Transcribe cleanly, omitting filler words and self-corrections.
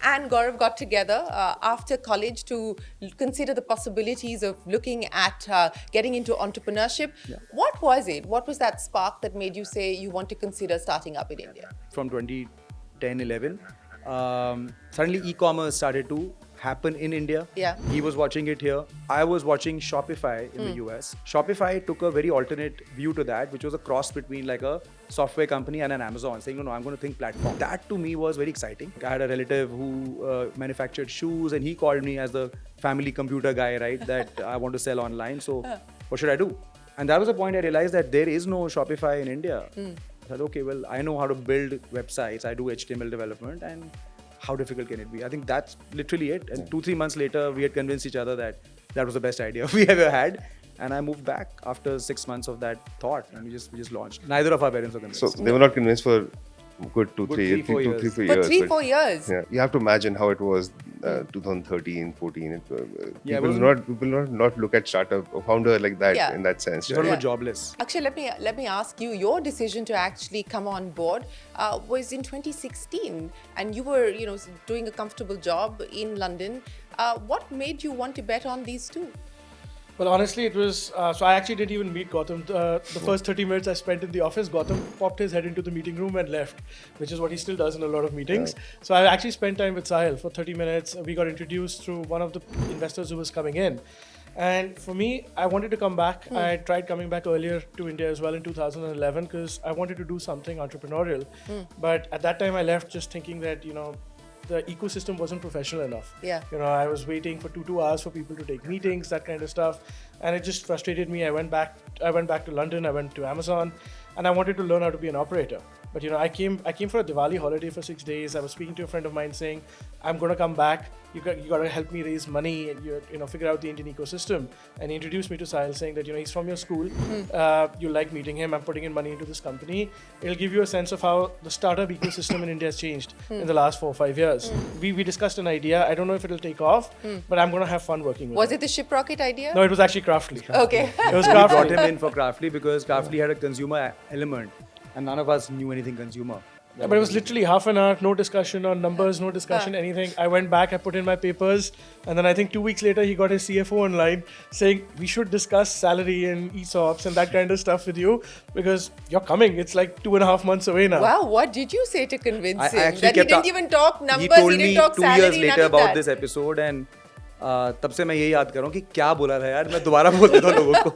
and Gaurav got together after college to consider the possibilities of looking at getting into entrepreneurship. What was it? What was that spark that made you say you want to consider starting up in India? From 2010-11, suddenly e-commerce started to happen in India. Yeah. He was watching it here. I was watching Shopify in the US. Shopify took a very alternate view to that, which was a cross between like a software company and an Amazon, saying, no, I'm going to think platform. That to me was very exciting. I had a relative who manufactured shoes, and he called me as the family computer guy, right? That I want to sell online. So what should I do? And that was the point I realized that there is no Shopify in India. I said, okay, well, I know how to build websites. I do HTML development, and how difficult can it be? I think that's literally it. And 2-3 months later, we had convinced each other that that was the best idea we ever had. And I moved back after 6 months of that thought, and we just launched. Neither of our parents were convinced. So they were not convinced for good 2-3 years. 3-4 years. 3-4 For years. 3-4 years. Yeah, you have to imagine how it was 2013, 14. People not look at startup or founder like that in that sense. They thought we Yeah. were jobless. Akshay, let me ask you. Your decision to actually come on board was in 2016, and you were, doing a comfortable job in London. What made you want to bet on these two? Well, honestly, it was, so I actually didn't even meet Gautam. The first 30 minutes I spent in the office, Gautam popped his head into the meeting room and left, which is what he still does in a lot of meetings. So I actually spent time with Sahil for 30 minutes. We got introduced through one of the investors who was coming in. And for me, I wanted to come back. I tried coming back earlier to India as well in 2011 because I wanted to do something entrepreneurial. But at that time, I left just thinking that, the ecosystem wasn't professional enough. Yeah. I was waiting for 2 hours for people to take meetings, that kind of stuff, and it just frustrated me. I went back to London. I went to Amazon, and I wanted to learn how to be an operator. But I came for a Diwali holiday for 6 days. I was speaking to a friend of mine saying, I'm going to come back. You got to help me raise money and figure out the Indian ecosystem. And he introduced me to Sahil, saying that he's from your school. You like meeting him. I'm putting in money into this company. It'll give you a sense of how the startup ecosystem in India has changed in the last 4 or 5 years. We discussed an idea. I don't know if it'll take off, but I'm going to have fun working with Was him. it the Shiprocket idea? No, it was actually Craftly. Okay. It was We brought Craftly. him in for Craftly because Craftly had a consumer element, and none of us knew anything consumer. Yeah, but it was literally half an hour, no discussion on numbers, no discussion, anything. I went back, I put in my papers, and then I think 2 weeks later, he got his CFO online saying, we should discuss salary and ESOPs and that kind of stuff with you because you're coming. It's like 2.5 months away now. Wow, what did you say to convince I him? actually That he kept didn't even talk numbers, he told he me didn't talk 2 salary, years none later of about that. this episode, and तब से मैं यही याद कर रहा हूँ कि क्या बोला था यार, मैं दोबारा बोल देता हूँ लोगों को.